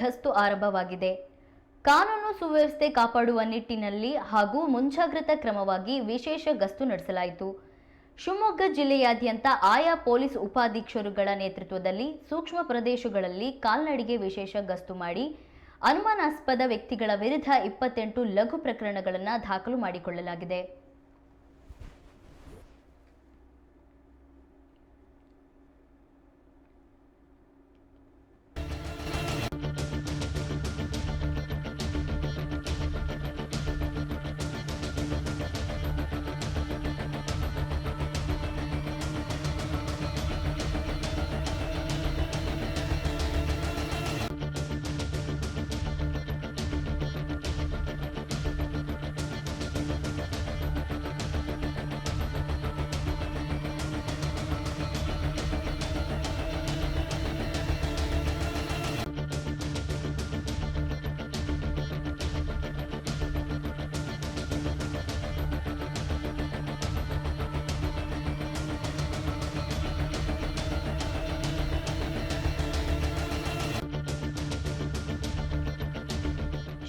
ಗಸ್ತು ಆರಂಭವಾಗಿದೆ. ಕಾನೂನು ಸುವ್ಯವಸ್ಥೆ ಕಾಪಾಡುವ ನಿಟ್ಟಿನಲ್ಲಿ ಹಾಗೂ ಮುಂಜಾಗ್ರತಾ ಕ್ರಮವಾಗಿ ವಿಶೇಷ ಗಸ್ತು ನಡೆಸಲಾಯಿತು. ಶಿವಮೊಗ್ಗ ಜಿಲ್ಲೆಯಾದ್ಯಂತ ಆಯಾ ಪೊಲೀಸ್ ಉಪಾಧೀಕ್ಷರುಗಳ ನೇತೃತ್ವದಲ್ಲಿ ಸೂಕ್ಷ್ಮ ಪ್ರದೇಶಗಳಲ್ಲಿ ಕಾಲ್ನಡಿಗೆ ವಿಶೇಷ ಗಸ್ತು ಮಾಡಿ ಅನುಮಾನಾಸ್ಪದ ವ್ಯಕ್ತಿಗಳ ವಿರುದ್ಧ 28 ಲಘು ಪ್ರಕರಣಗಳನ್ನು ದಾಖಲು ಮಾಡಿಕೊಳ್ಳಲಾಗಿದೆ.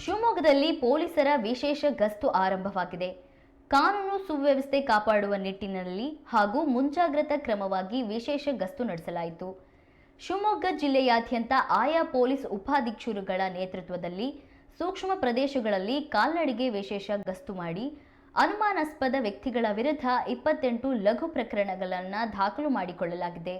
ಶಿವಮೊಗ್ಗದಲ್ಲಿ ಪೊಲೀಸರ ವಿಶೇಷ ಗಸ್ತು ಆರಂಭವಾಗಿದೆ. ಕಾನೂನು ಸುವ್ಯವಸ್ಥೆ ಕಾಪಾಡುವ ನಿಟ್ಟಿನಲ್ಲಿ ಹಾಗೂ ಮುಂಜಾಗ್ರತಾ ಕ್ರಮವಾಗಿ ವಿಶೇಷ ಗಸ್ತು ನಡೆಸಲಾಯಿತು. ಶಿವಮೊಗ್ಗ ಜಿಲ್ಲೆಯಾದ್ಯಂತ ಆಯಾ ಪೊಲೀಸ್ ಉಪಾಧೀಕ್ಷರುಗಳ ನೇತೃತ್ವದಲ್ಲಿ ಸೂಕ್ಷ್ಮ ಪ್ರದೇಶಗಳಲ್ಲಿ ಕಾಲ್ನಡಿಗೆ ವಿಶೇಷ ಗಸ್ತು ಮಾಡಿ ಅನುಮಾನಾಸ್ಪದ ವ್ಯಕ್ತಿಗಳ ವಿರುದ್ಧ 28 ಲಘು ಪ್ರಕರಣಗಳನ್ನು ದಾಖಲು ಮಾಡಿಕೊಳ್ಳಲಾಗಿದೆ.